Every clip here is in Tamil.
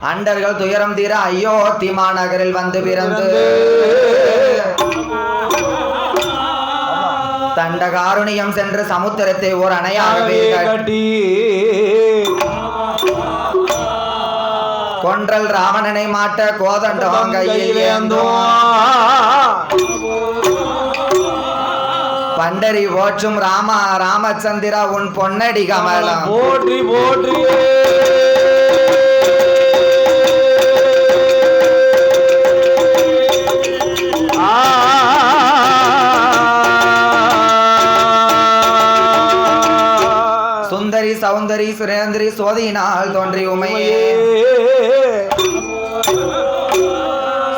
அண்டர்கள் துயரம் தீர அயோத்தி மாநகரில் வந்து பிறந்து தண்டகாருணியம் சென்று சமுத்திரத்தை ஓர் அணையாகவே கட்டி கொன்றல் ராவணனை மாட்ட கோதண்டம் கையில் பண்டரி ஓற்றும் ராமா ராமச்சந்திரா உன் பொன்னடி கமலம் போற்றி போற்றி சுந்தரி சௌந்தரி சுரேந்திரி சோதியினால் தோன்றி உமையே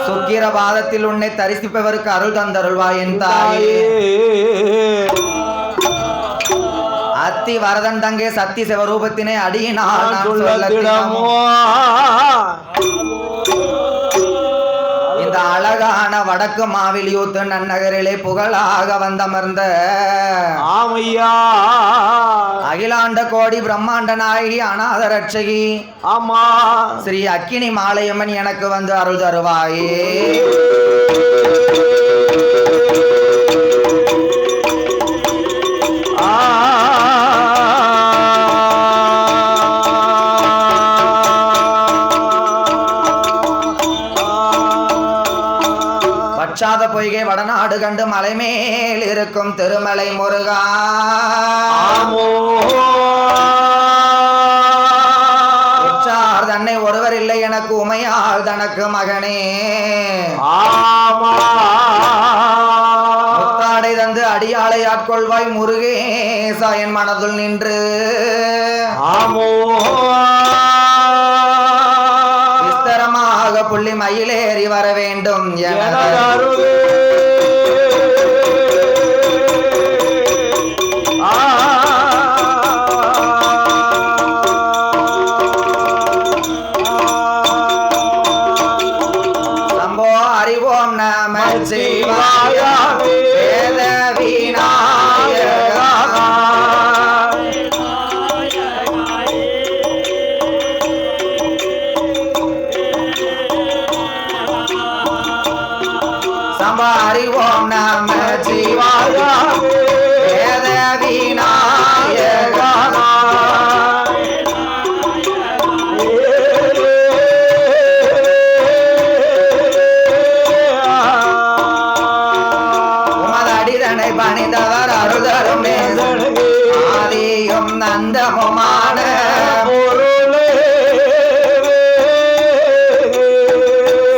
சுக்கிர பாதத்தில் உன்னை தரிசிப்பவருக்கு அருள் தந்தருள்வாய் என் தாயே. அத்தி வரதன் தங்கே சக்தி சிவரூபத்தினை அடியினால் நான் சொல்லத்திடமோ இந்த அழகான வடக்கு மாவிலியூத்து நன்னகரிலே புகழாக வந்தமர்ந்த ஆமையா அகிலாண்ட கோடி பிரம்மாண்ட நாயகி அநாத ரட்சகி ஆமா ஸ்ரீ அக்கினி மாலையம்மன் எனக்கு வந்து அருள் தருவாயே. பச்சாத பொய்கை வடநாடு கண்டு மலை மேல் இருக்கும் திருமலை முருகா உற்றார் தன்னை ஒருவர் இல்லை எனக்கு உமையால் தனக்கு மகனே முத்தாடை தந்து அடியாளை ஆட்கொள்வாய் முருகேசா என் மனதுள் நின்று விஸ்தரமாக புள்ளி மயிலேறி வர வேண்டும் சம்போ அறிவோம் நம சிவாய வேத விநாயகா சம்போ அறிவோம் நம சிவாய வேத விநாயகா உமதடிதனை பணிந்தவர் அருதரும் ஆதியும் நந்தமுமான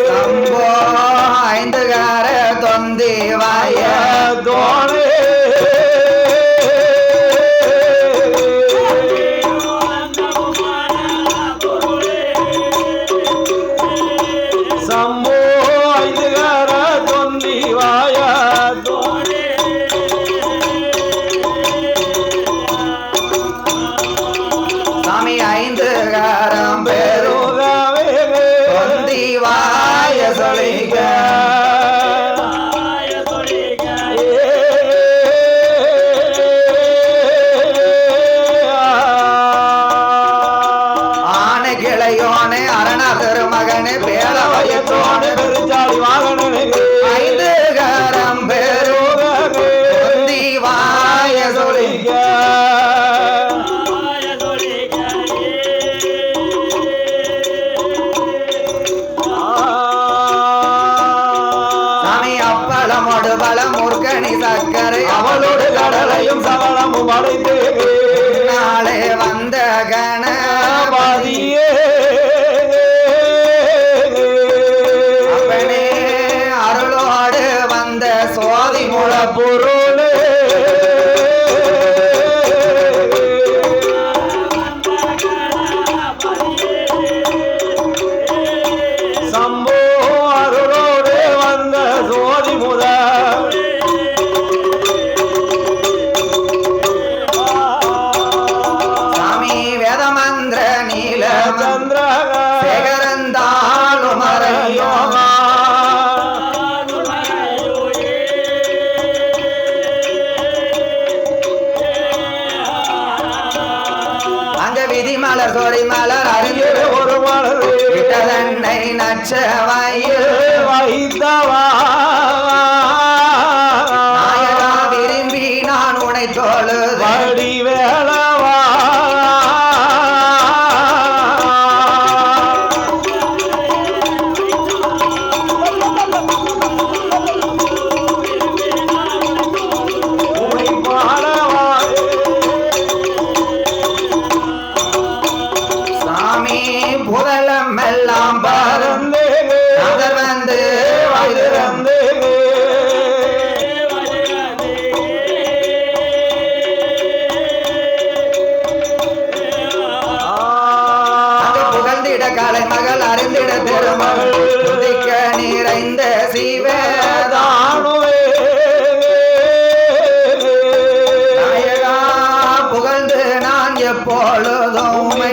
சம்போ ஐந்துகார தொந்தி வாய சம்போ ஐதுகார தொந்தி வாய சாமி ஐந்து காரம் பெருகவே தொந்தி வாய சொல்லிக்க ஆனை கிளையோனே அரணாதரு மகனே பேரவயத்தோனே பெருச்சாடி வாகனே ஐந்து காரம் பெருகவே தொந்தி வாய சொல்லிக்க சாமி அப்பளமோடு பலம் முற்கணி சக்கரை அவளோடு கடலையும் சவளமும் அடைத்து நாளே வந்த கணபதியே அப்பனே அருளோடு வந்த சோதி முழ பொருளே சம்போ அருளோடு வந்த சோதி முத சாமி வேதமந்திர நீல சந்திர சேகரந்தாளு மறையோமா அங்க விதி மலர் சோடி மலர் அறிந்து ஒரு மலர் விட்ட அமைச்சவையில் வைத்தவா நாயகா விரும்பி நான் உனை தொழுது வடிவேலவா உனை பாடவா சாமி புதலம் எல்லாம் பறந்து நகர் வந்து வந்திருந்து அது புகழ்ந்திட காலை மகள் அறிந்திட திருமகள் துதிக்க நிறைந்த சிவதான் நாயகா புகழ்ந்து நான் எப்பொழுதும் உம்மை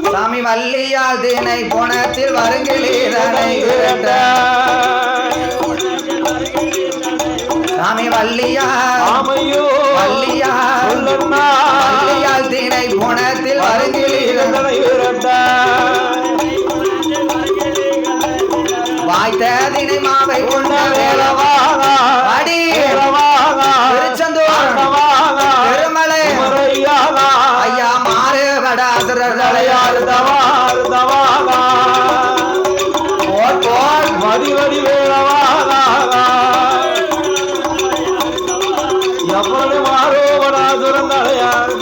சாமி வள்ளியால் தினை போனத்தில் வருங்கிலீதனை விரட்ட சாமி வள்ளியால் வள்ளியால் தினை போனத்தில் வருங்கிலீதனை வாய்த்த தினை மாவை உண்ட அடி திருச்செந்தூர் பெருமலை ஐயா மாறுபடாசுரர்களையாறு போர் போர் வடி வேளவா எப்படி மாறுபடா சுரந்தலையார்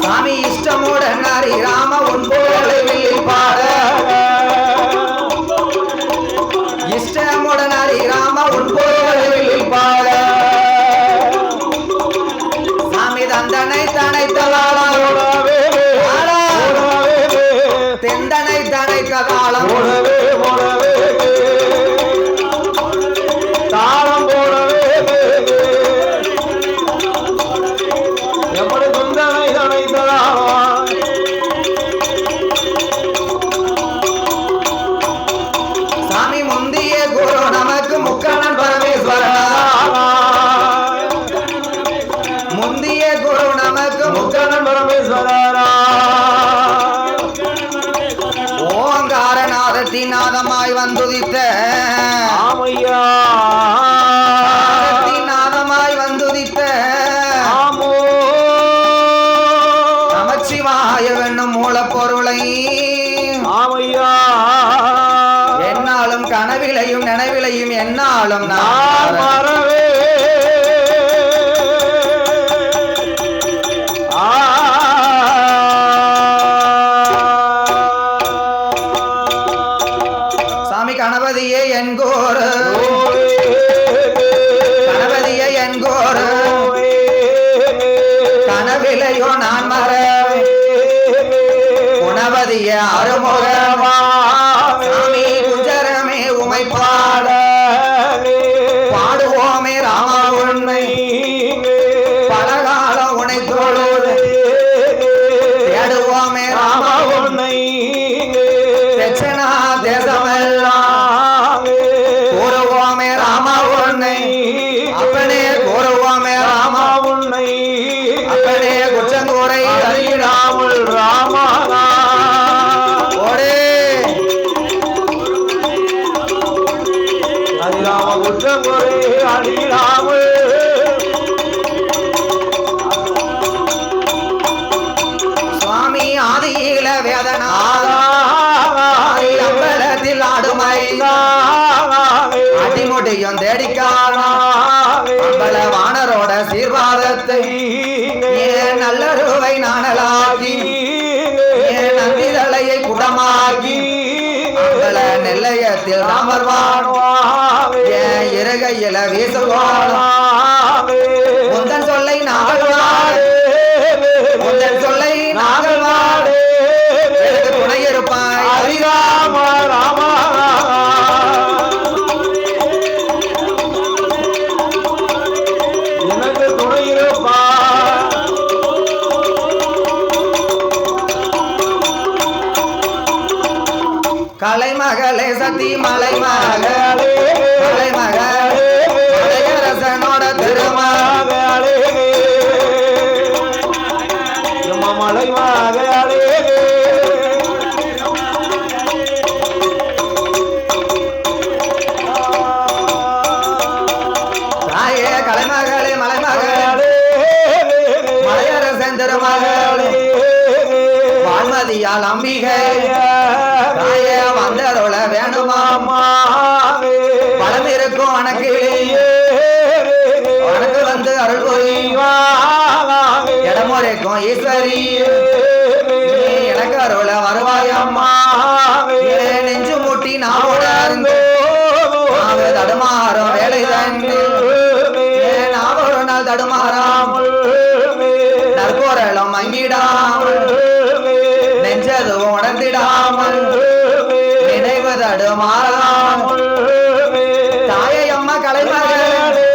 சாமி இஷ்டமுடன் ஹரி ராம உன் புகழில் பாட இஷ்டமுடன் ஹரி ராம உன் புகழில் பாட சாமி தந்தனை தனைத்தலாளம் தெந்தனை தனைத்த காலம் தாளம் போடவே எப்படி துந்தனை தனைத்தலாவா சாமி முந்திய குரு நமக்கு முக்கணன் பரமேஸ்வரன் முந்திய குரு நமக்கு முக்கணன் பரமேஸ்வரா ஓங்காரநாதத்தின் நாதமாய் வந்துதித்த ஆமையா நாதமாய் வந்துதித்த ஆமோ நமச்சிவாய என்னும் மூலப்பொருளை ஆமையா என்னாலும் கனவிலையும் நினைவிலையும் என்னாலும் நான் நான் மறவே சாமி கணபதியே என்கோரு கணபதியே என்கோரு கனவிலையோ நான் மறவே குணபதிய அருமுகமா சாமி குஞ்சரமே உமை பாட பாடுவோமே ராமா உண்மை பலகாலம் உனை தொழுது தேடுவோமே ராமா உண்மை தெச்சனா தேசமெல்லாம் கூறுவோமே ராமா உன்னை அப்பனே கூறுவோமே ராமா உன்னை அப்பனே குச்சங்கூரை அறியாமல் ராமனா ஓடே அறியாம குற்றங்குறை அழியாமல் சுவாமி ஆதியில வேதனாத அம்பலத்தில் ஆடுமை அடிமுடியும் தேடிக்கானா அம்பல வானரோட சீர்வாதத்தை ஏன் நல்லருவை நாணலாகி ஏன் நந்திதலையை குடமாகி அம்பல நெல்லையத்தில் ராமர் வாழும் ஏன் இருகையில வீசுவாழும் முந்தன் சொல்லை நாங்கள் வாடு முந்தன் சொல்லை நாங்கள் வாடு எனக்கு துணை இருப்பாய் ஹரிராம ராம எனக்கு துணை இருப்பா மலைமகளே சத்தி மலைமகளே மலைமகளே மலையரசனோட திருமகளே மலைமகளே தாயே கலைமகளே மலைமகளே மலையரசன் திருமகளே வான்மதியால் அம்பிகை தாயே வந்தருள வேணுமாமா பலம் இருக்கும் உனக்கு உனக்கு வந்து அருள் புரிவா இடமுறைக்கும் ஈஸ்வரி நீ எனக்கு அருள வருவாயம்மா நெஞ்சு மூட்டி நாவோட தடுமாறும் வேலை தந்து நான் ஒரு நாள் தடுமாறாமல் நற்கோரலும் மங்கிடாமல் நெஞ்சதும் உணர்ந்திடாமல் நினைவு தடுமாறாமல் தாயை அம்மா கலைமகளே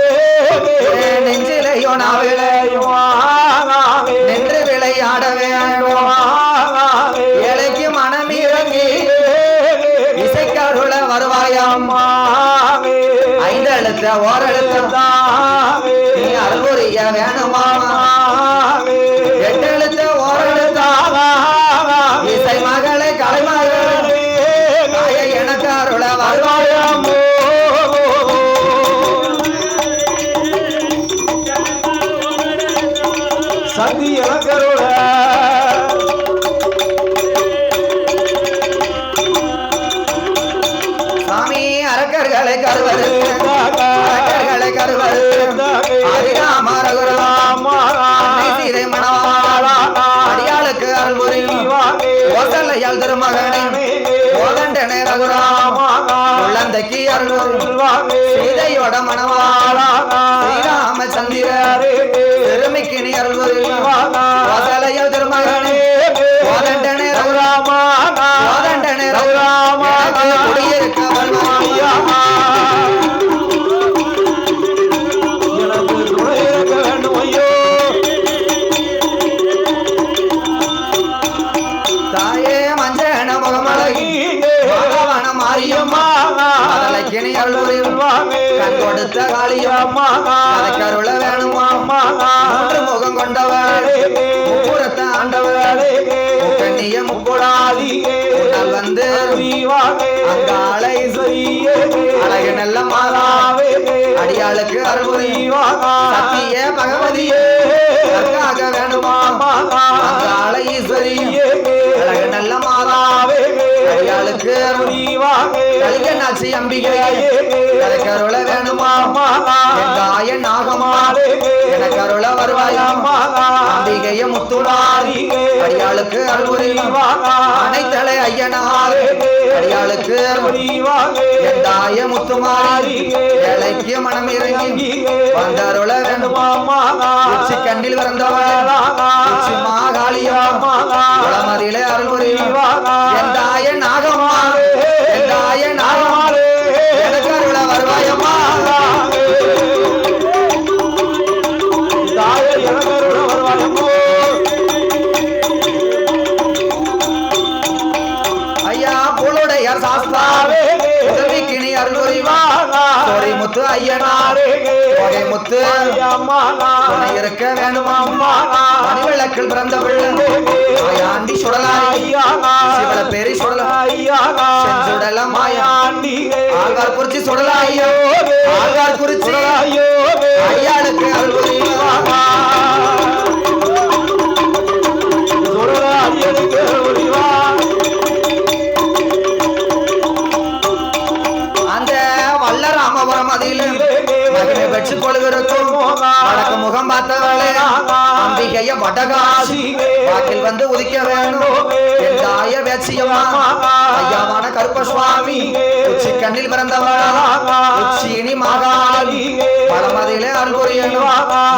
நெஞ்சிலையோ நாவிலையோ நின்று விளையாட வேண்டும் ஏழைக்கு மனம் இறங்கி இசைக்கருள வருவாயம்மா ஐந்தெழுத்த ஓரெழுத்த நீ அருள்புரிய வேணுமா எட்டெழுத்த ஓரெழுத்த இசை மகளே கலைமகளே எனக்கு அருள வருவாயம்மோ சதி எனக்கருள சாமி அரக்கர்களை கருவது அரக்கர்களை கருவது சீதை மணவாளா அடியாளுக்கு அருள் புரிவாங்க ஓசலையால் திருமகனே ஓதண்டனே ரகுராமா உள்ளந்தைக்கு அருள் சீதையோட மணவாளா ஸ்ரீராமச்சந்திரரே திருமிக்கு நீ அருள் புரிவாங்க ஓசலையால் திருமகனே ஓதண்டனே ரகுராமா ஓதண்டனே ரகுராமா குடியிருக்க வருவாயா தாயே மஞ்சன முகமழகி பகவான மாரியம்மா அதலைக்கிணி அருள்வாங்க கண் கொடுத்த காளியம்மா கருள வேணுமா மூன்று முகம் கொண்டவள் முப்புறத்த ஆண்டவள் கண்ணிய முக்குடாதி வந்து அங்காளை அழகு நல்ல மாதாவே அடியாளுக்கு அருள்புரிவாங்க சத்திய பகவதியே வேணுமா அங்காளை ஈஸ்வரியே அழகு நல்ல மாதாவே அடியாளுக்கு கலிகநாச்சி அம்பிகையே கருள வேணுமா தாய நாகமாவே எனக்கு அருள வருவாயம்மா அம்பிகைய முத்துடாரி அடியாளுக்கு அருள்புரிவாங்க அனைத்தலை ஐயனாரே அடியாளுக்கு தாய முத்துமாரி ஏழைக்கு மனம் இறங்கி வந்தருள வேண்டுமா உச்சி கண்ணில் வந்தவள் உச்சி மாகாளியம்மா குளமதிலே அருள்புரிவாங்க என் தாய நாகமாவே என் தாய நாகமாவே எனக்கு அருள வருவாயம்மா தாய எனக்கு அருள வருவாயம்மா ஐயா புலுடையார் சாஸ்தாவே உதவிக்கிணி அருள்புரிவாங்க முத்து ஐயனாரே முத்து துணை இருக்க வேணுமா மணிவிளக்கில் பிறந்த மாயாண்டி சுடலாய் சிவல பேரி சுடலாய் சுடலம் மாயாண்டி ஆழ்வார் குறிச்சி சுடலாயோ ஆழ்வார் குறிச்சி ஐயாளுக்கு அருள்புரிவாங்க அந்த வல்லராமபுரம் அதில் மகிமை பெற்று கொள்கிறோம் வடக்கு முகம் பார்த்தவளே அம்பிகைய வடகாசி வாக்கில் வந்து உதிக்க வேணும் தாய வேட்சியம்மா ஐயாவான கருப்ப சுவாமி உச்சி கண்ணில் பிறந்தவளா உச்சினி மாகாளி பழமதியிலே அருள்புரியணும்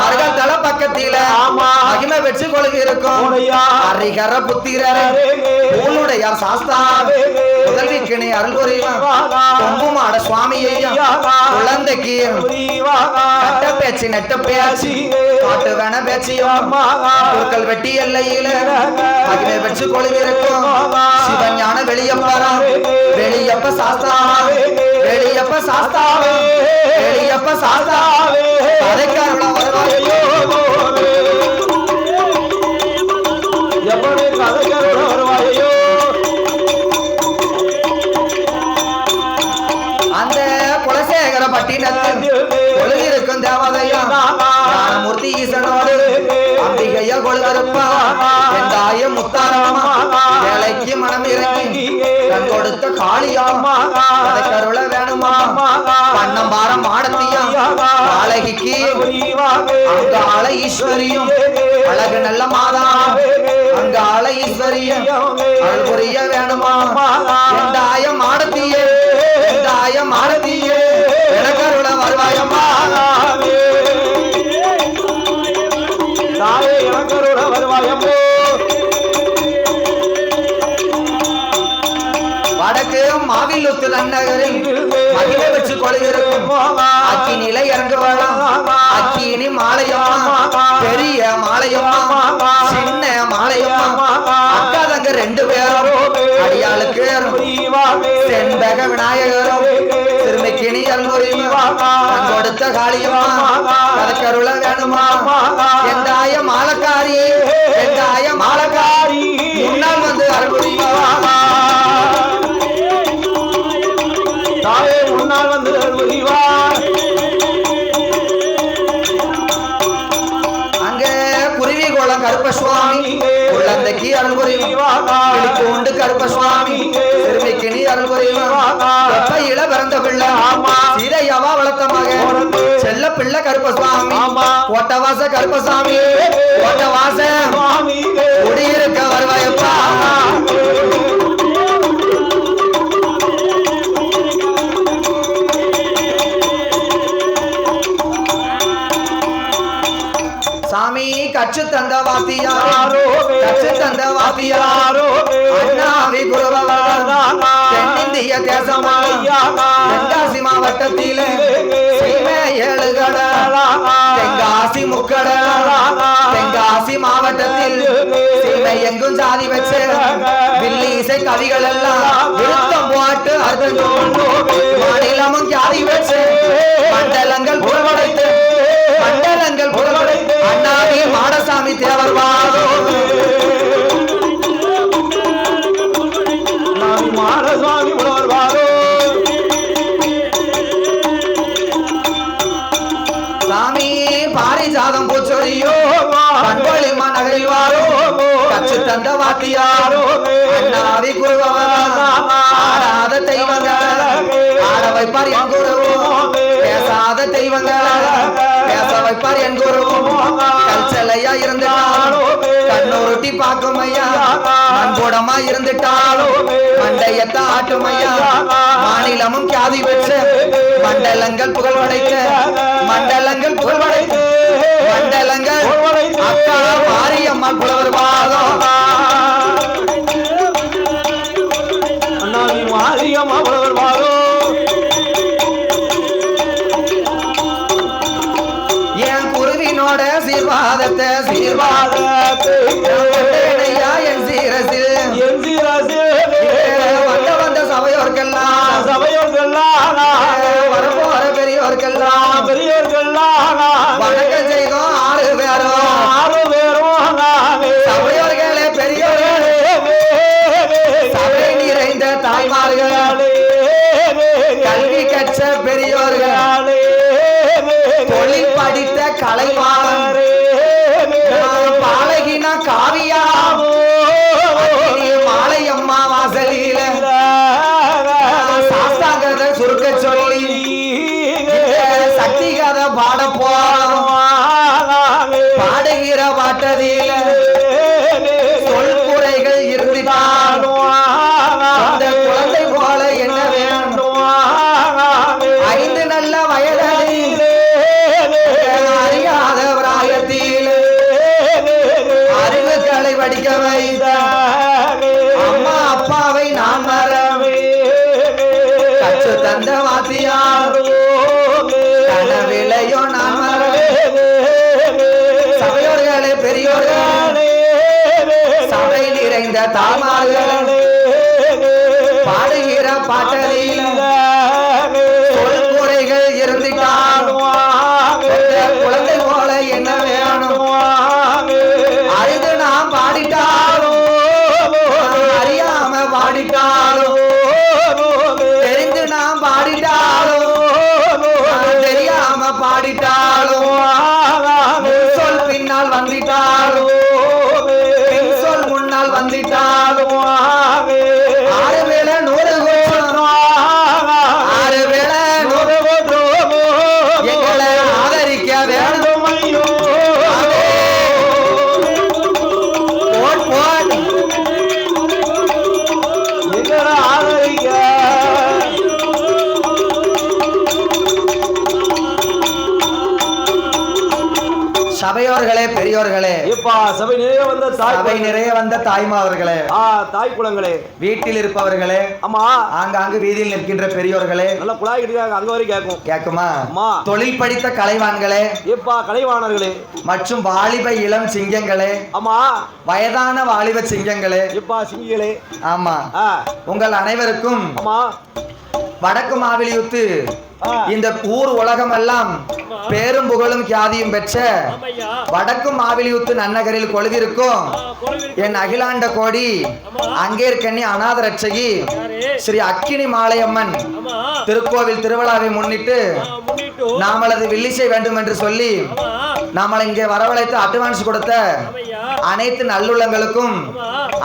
மர்கள் தல பக்கத்தில மகிமை பெற்று கொள்கிறோம் ஹரிஹர புத்திரரே உன்னுடையார் சாஸ்தாவே முதல்விக்கிணி அருள்புரிவான் சுவாமியையும் குழந்தைக்கு கட்ட பேச்சு நெட்ட பேச்சு காட்டு வேண பேச்சியும் பொருட்கள் வெட்டி எல்லையில மகிமை பெற்று கொள்விருக்கும் சிவஞான வெளியப்பரம் வெளியப்ப சாஸ்தாவே வெளியப்ப சாஸ்தாவே வெளியப்ப சாஸ்தாவே கதைக்காரன வருவாயோ எப்படி கதைக்காரன வருவாயோ அந்த குலசேகர பட்டினத்தில் கொழுவிருக்கும் தேவதையா ஞானமூர்த்தி ஈசனோடு அம்பிகைய கொழுவிருப்பா எந்தாய முத்தாரமா வேலைக்கு மனம் இறங்கி கண் கொடுத்த காளியாமா கருள வேணுமா பண்ணம் பாரம் ஆடத்தியா அழகிக்கு அங்க ஆள ஈஸ்வரியும் அழகு நல்ல மாதா அங்க ஆள ஈஸ்வரியும் அருள் புரிய வேணுமா எந்தாய மாடத்தியே எந்தாய மாடத்தியே எனக்கருள வருவாயம்மா தாயே எனக்கருள வருவாயம்மோ வடக்கு மாவிலுத்து நன்னகரில் மகிமை வச்சு கொள்கிறோம் அக்கி நிலை இறங்குவாளாம் அக்கினி மாலையம்மா பெரிய மாலையம்மா சின்ன மாலையம்மா அக்கா தங்க ரெண்டு பேரும் அடியாளுக்கு செண்பக விநாயகரும் திருமைக்கினி அல்முறையும் கொடுத்த காளியம்மா கதக்கருள வேணுமா எந்தாய மாலக்காரி எந்தாய மாலக்காரி முன்னால் வந்து அருள்புரியுமா தாயே முன்னால் வந்து அருள்புரிவா அங்க குருவி கோலம் கருப்பசுவாமி குழந்தைக்கு அருள்புரிவா உண்டு கருப்பசுவாமி சிறுமிக்கினி அருள்புரிவா இள பிறந்த பிள்ளை சீதையாவா வளர்த்த மகன் செல்ல பிள்ளை கருப்பசுவாமி கோட்டவாச கருப்பசாமி கோட்டவாச குடியிருக்க வருவாயப்பா சாமி கற்று தந்த வாத்தியாரோ கற்று தந்த வாத்தியாரோ அண்ணாவி குருவவர் தென்னிந்திய தேசமா தென்காசி மாவட்டத்தில சீமை ஏழு கடல் தென்காசி முக்கடல் தென்காசி மாவட்டத்தில் சீமை எங்கும் ஜாதி வச்ச வில்லி இசை கவிகள் எல்லாம் விருத்தம் போட்டு அர்த்தம் மாநிலமும் ஜாதி வச்சு மண்டலங்கள் புறவடைத்து மண்டலங்கள் புறவடைத்து அண்ணாவி மாடசாமி தேவர் வாரோ மாடசாமி புலவர் வாரோ சாமி பாரிஜாதம் பூச்சொலியோ பண்பொழி நகரில் வாரோ கற்று தந்த வாத்தியாரோ அண்ணாவி குருவவர் ஆடாத தெய்வங்கள் ஆட வைப்பார் என் குருவும் பேசாத தெய்வங்கள் பேச வைப்பார் என் குருவும் கல்ச்சலையா இருந்துட்டாலும் கண்ணூருட்டி பார்க்கும் ஐயா மண்புடமா இருந்துட்டாலும் மண்டையத்த ஆட்டும் ஐயா மாநிலமும் கியாதி பெற்ற மண்டலங்கள் புகழ் படைத்த மண்டலங்கள் புகழ் படைத்த மண்டலங்கள் அக்கா மாரியம்மாள் புலவர் பாதம் அண்ணாவி மாரியம்மா புலவர் வாரோ என் குருவினோட சீர்வாதத்தை சீர்வாதத்தை என் சீரசில் என் சீராசில் வந்த வந்த சபையோர்க்கெல்லாம் சபையோர்கள்லாம் வரப்போற பெரியோர்க்கெல்லாம் பெரியோர்கள்லாம் வணக்கம் செய்தோம் 6 பேரும் 6 பேரும் சபையோர்களே பெரியோர்களே சபை நிறைந்த தாய்மார்கள் கல்வி கற்ற பெரியோர்கள் தொழில் படித்த கலைவாணர் பாலகினா காவியா மாலையம்மா வாசலில சாஸ்தாங்கத சுருக்க சொல்லி சக்தி கதை பாட போறோம் பாடுகிற பாட்டதில சொல் குறைகள் இருந்துட்டாலும் அந்த குழந்தை போல என்ன வேண்டும் 5 நல்ல வயதில் அறியாத பிராயத்தில் அறிவுகளை படிக்க வைத்த அம்மா அப்பாவை நான் மறவே கற்று தந்த வாத்தியார் கனவிலையோ நான் மறவே சபையோர்களே, பெரியோர்களே, எப்பா சபை நிறைய வந்த சபை நிறைய வந்த தாய்மார்களே, தாய் குளங்களே, வீட்டில் இருப்பவர்களே, ஆமா ஆங்காங்கு வீதியில் நிற்கின்ற பெரியோர்களே, நல்லா குழாய் கிட்டிருக்காங்க அங்க வரை கேட்கும் கேக்குமா? அம்மா தொழில் படித்த கலைவான்களே, எப்பா கலைவாணர்களே, மற்றும் வாலிப இளம் சிங்கங்களே, ஆமா வயதான வாலிப சிங்கங்களே, எப்பா சிங்கிகளே, ஆமா, உங்கள் அனைவருக்கும் ஆமா வடக்கு மாவிலியுத்து இந்த ஊர் உலகம் எல்லாம் பேரும் புகழும் கியாதியும் பெற்ற வடக்கு மாவிலியுத்து நன்னகரில் கொழுவிருக்கும் என் அகிலாண்ட கோடி அங்கேற்கண்ணி அநாத ரட்சகி ஸ்ரீ அக்கினி மாலையம்மன் திருக்கோவில் திருவிழாவை முன்னிட்டு நாமளது வில்லிசை வேண்டும் என்று சொல்லி நாமளை இங்கே வரவழைத்து அட்வான்ஸ் கொடுத்த அனைத்து நல்லுள்ளங்களுக்கும்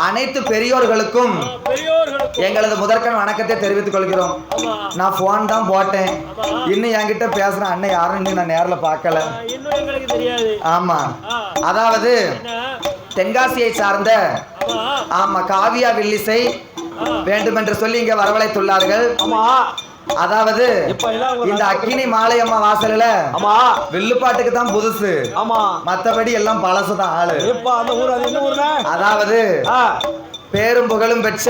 அனைத்து பெரியோர்களுக்கும் எங்களது முதற்கண் வணக்கத்தை தெரிவித்துக் கொள்கிறோம். நான் போன் தான் போட்டேன், இன்னும் என்கிட்ட பேசுற அண்ணன் யாரும் நான் நேர்ல பார்க்கல. ஆமா, அதாவது தென்காசியை சார்ந்த ஆமா காவியா வில்லிசை வேண்டும் என்று சொல்லி இங்க வரவழைத்துள்ளார்கள். அதாவது இந்த அக்கினி மாலையம்மா வாசல்ல வில்லுப்பாட்டுக்கு தான் புதுசு, மத்தபடி எல்லாம் பழசுதான் ஆளு. அதாவது பேரும் புகழும் பெற்ற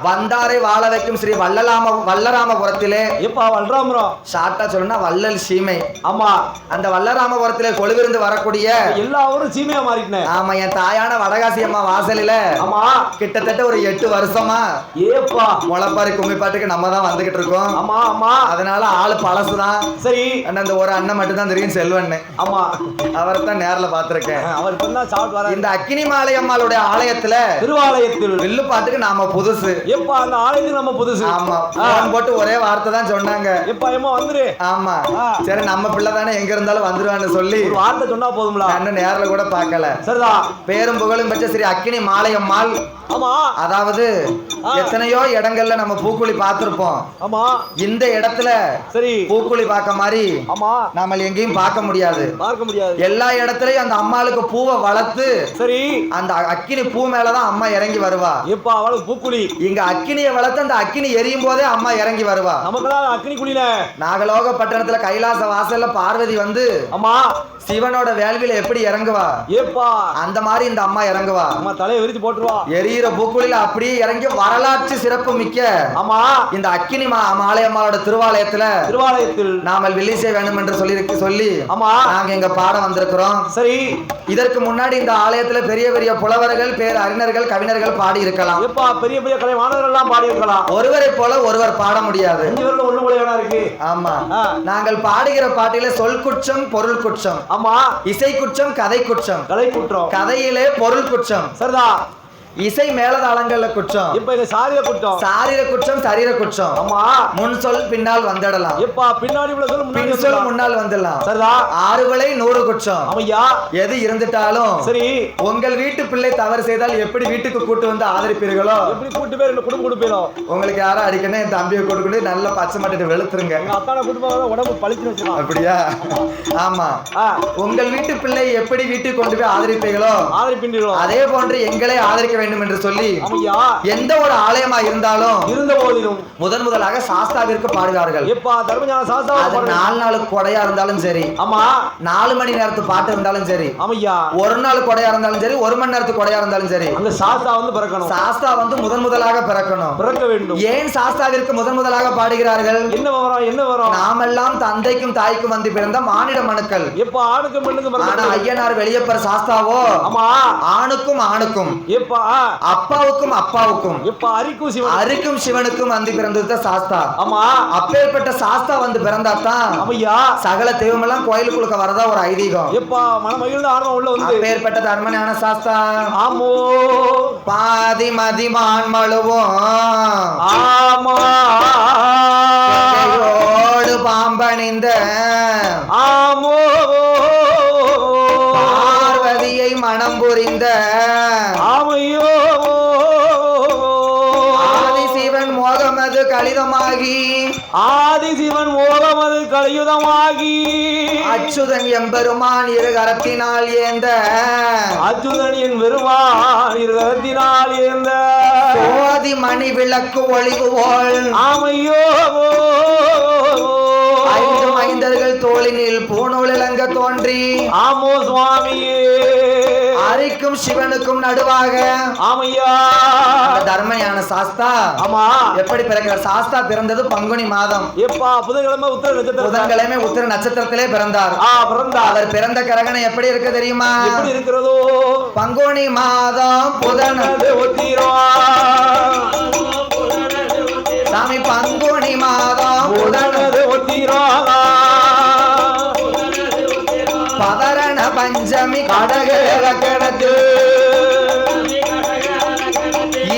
வந்தாரை வாழ வைக்கும் ஸ்ரீ வல்லராமபுரத்திலே ஷார்ட்டா சொல்லணும்னா வள்ளல் சீமை. ஆமா, அந்த வல்லராமபுரத்திலே கொழுவிருந்து வரக்கூடிய எல்லா ஊரும் சீமையா மாறிட்டேன். ஆமா, என் தாயான வடகாசி அம்மா வாசலில ஆமா கிட்டத்தட்ட ஒரு 8 வருஷமா ஏப்பா முளைப்பாரி கும்மிப்பாட்டுக்கு நம்ம தான் வந்துகிட்டு இருக்கோம். ஆமா ஆமா, அதனால ஆளு பழசுதான். சரி, அந்த ஒரு அண்ணன் மட்டும் தான் தெரியும், செல்வன். ஆமா, அவரை தான் நேர்ல பாத்திருக்கேன். அவர் இந்த அக்கினி மாலை அம்மாளுடைய ஆலயத்துல திருவாலய வில்லு பாட்டுக்கு நாம புதுசு. எப்பா அந்த ஆலயத்துக்கு நம்ம புதுசு. ஆமா, போன் போட்டு ஒரே வார்த்தை தான் சொன்னாங்க, எப்பா ஏமா வந்துரு. ஆமா, சரி நம்ம பிள்ளை தானே எங்க இருந்தாலும் வந்துருவான்னு சொல்லி வார்த்தை சொன்னா போதும்ல. இன்னும் நேர்ல கூட பார்க்கல. சரிதான், பேரும் புகழும் பெற்ற ஸ்ரீ அக்கினி மாலையம்மாள். ஆமா, அதாவது எத்தனையோ இடங்கள்ல நம்ம பூக்குழி பார்த்திருப்போம். ஆமா, இந்த இடத்துல சரி பூக்குழி பார்க்க மாதிரி ஆமா நாம எங்கேயும் பார்க்க முடியாது. எல்லா இடத்துலயும் அந்த அம்மாளுக்கு பூவை வளர்த்து சரி அந்த அக்கினி பூ மேலதான் அம்மா இறங்கி வருவா. எப்பா அவளுக்கு பூக்குழி இங்க அக்கினியை வளர்த்து அந்த அக்கினி எரியும் போதே அம்மா இறங்கி வருவா. நமக்குலாம் அக்கினி குழியில நாகலோக பட்டணத்துல கைலாச வாசல்ல பார்வதி வந்து அம்மா சிவனோட வேள்வியில எப்படி இறங்குவா, ஏப்பா அந்த மாதிரி இந்த அம்மா இறங்குவா. அம்மா தலையை விரிச்சு போட்டுருவா. எரியிற பூக்குழியில அப்படியே இறங்கி வரலாற்று சிறப்பு மிக்க ஆமா இந்த அக்கினி மாலையம்மாவோட திருவாலயத்தில் நாம வில்லிசை வேணும் என்று சொல்லி ஆமா நாங்க எங்க பாட வந்திருக்கிறோம். சரி, இதற்கு முன்னாடி இந்த ஆலயத்துல பெரிய பெரிய புலவர்கள், பேர் அறிஞர்கள், கவிஞர்கள் பாடி இருக்கலாம். எப்பா பெரிய பெரிய கலைவாணர்கள் எல்லாம் பாடி இருக்கலாம். ஒருவரை போல ஒருவர் பாட முடியாது. இருக்கு. ஆமா, நாங்கள் பாடுகிற பாட்டில சொல் குற்றம், பொருள் குற்றம். ஆமா, இசை குற்றம், கதை குற்றம். கலை குற்றம், கதையிலே பொருள் குற்றம். சரிதா, இசை மேலதாளங்கள்ல குற்றம். இப்ப இது சாரீர குற்றம், சரீர குற்றம். ஆமா, முன் சொல் பின்னால் வந்துடலாம். எப்பா பின்னாடி உள்ள சொல் முன்னாடி சொல் முன்னால் வந்துடலாம். சரிதா, 6 விலை 100 குற்றம். ஐயா எது இருந்துட்டாலும் சரி உங்கள் வீட்டு பிள்ளை தவறு செய்தால் எப்படி வீட்டுக்கு கூட்டு வந்து ஆதரிப்பீர்களோ, எப்படி கூட்டு பேர் குடும்பம் கொடுப்பீரோ. உங்களுக்கு யாரும் அடிக்கணும் என் தம்பியை கொடுக்கணும், நல்ல பச்சை மாட்டிட்டு வெளுத்துருங்க. அத்தான குடும்பம் உடம்பு பழிச்சு வச்சுக்கலாம். அப்படியா? ஆமா, உங்கள் வீட்டு பிள்ளை எப்படி வீட்டுக்கு கொண்டு போய் ஆதரிப்பீர்களோ ஆதரிப்பீர்களோ அதே போன்று எங்களை ஆதரிக்க வேண்டும் என்று சொல்லி எந்த ஒரு ஆலயமா இருந்தாலும் இருந்த போதிலும் முதலாக சாஸ்தாவிற்கு பாடுவார்கள். எப்பா தர்மஞான சாஸ்தா 4 நாள் கொடையா இருந்தாலும் சரி, ஆமா 4 மணி நேரத்து பாட்டு இருந்தாலும் சரி, ஆமையா 1 நாள் கொடையா இருந்தாலும் சரி, 1 மணி நேரத்து கொடையா இருந்தாலும் சரி, அந்த சாஸ்தா வந்து பிறக்கணும். சாஸ்தா வந்து முதலாக பிறக்கணும், பிறக்க வேண்டும். ஏன் சாஸ்தாவிற்கு முதலாக பாடுகிறார்கள்? என்ன வரும் நாமெல்லாம் தந்தைக்கும் தாய்க்கும் வந்து பிறந்த மானிட மனுக்கள். எப்ப ஆணுக்கும் பெண்ணுக்கும், ஆனா ஐயனார் வெளியப்பர் சாஸ்தாவோ ஆமா ஆணுக்கும் எப்பா அப்பாவுக்கும் இப்ப அரிக்கும் சிவனுக்கும் வந்து பிறந்தது சாஸ்தா. ஆமா, அப்பேற்பட்ட சாஸ்தா வந்து பிறந்தாதான் ஐயா சகல தெய்வம் எல்லாம் கோயிலுக்குள்ள வரதா ஒரு ஐதீகம். எப்பா மனமகிழ்ந்த ஆன்மா உள்ள வந்து அப்பேற்பட்ட தர்மஞான சாஸ்தா. ஆமோ பாதி மதிமான் மழுவோம் ஆமா பாம்பணிந்த ஆமோ பார்வதியை மனம் புரிந்த ஆமையோ ஆதிசிவன் மோகமது கலியுதமாகி அச்சுதன் எம்பெருமான் இரு கரத்தினால் ஏந்த சோதி மணி விளக்கு ஒளிவு போல் ஆமையோ 5 மைந்தர்கள் தோளினில் பூநூல் இளங்க தோன்றி ஆமோ சுவாமியே அரிக்கும் சிவனுக்கும் நடுவாக ஆமையா தர்மயான சாஸ்தா ஆமா எப்படி பிறக்கிறார்? சாஸ்தா பிறந்தது பங்குனி மாதம். எப்பா புதன்கிழமை உத்தர நட்சத்திரம் புதன்கிழமை உத்திர நட்சத்திரத்திலே பிறந்தார். பிறந்தார். அவர் பிறந்த கிரகணம் எப்படி இருக்கு தெரியுமா? எப்படி இருக்கிறதோ? பங்குனி மாதம் புதனது சாமி பங்குனி மாதம் புதனது பதரண பஞ்சமி கடக கிடக்கு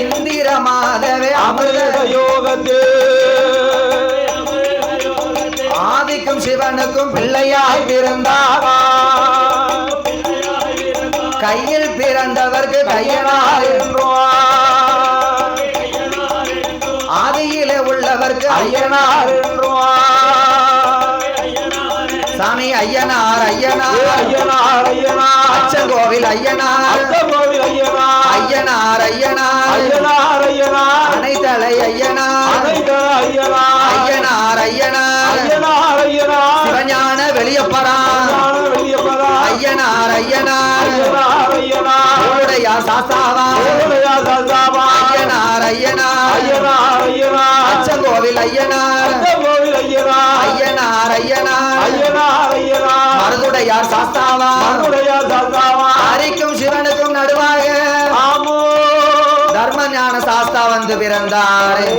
இந்திர மாதவே அமிர்த யோகத்து ஆதிக்கும் சிவனுக்கும் பிள்ளையாய் பிறந்தார். கையில் பிறந்தவர்க்கு கையனார் என்றுவார், ஆதியிலே உள்ளவர்க்கு ஐயனார் என்றுவார். சாமி ஐயனார் ஐயனார் ஐயனார் ஐயனார் அச்சங்கோவில் ஐயனார் ஐயனார் ஐயனார் ஐயனார் ஐயனார் அனைத்தலை ஐயனார் ஐயனார் ஐயனார் சிவஞான வெளியப்பரான் ஐயனார் ஐயனார் உடைய சாஸ்தாவா ஐயனார் ஐயனார் அச்சங்கோவில் ஐயனார் ஐயனார் ஐயனார் மருதுடையார் சாஸ்தாவா ஹரிக்கும் சிவனுக்கும் நடுவாக தர்ம ஞான சாஸ்தா வந்து பிறந்தாரே.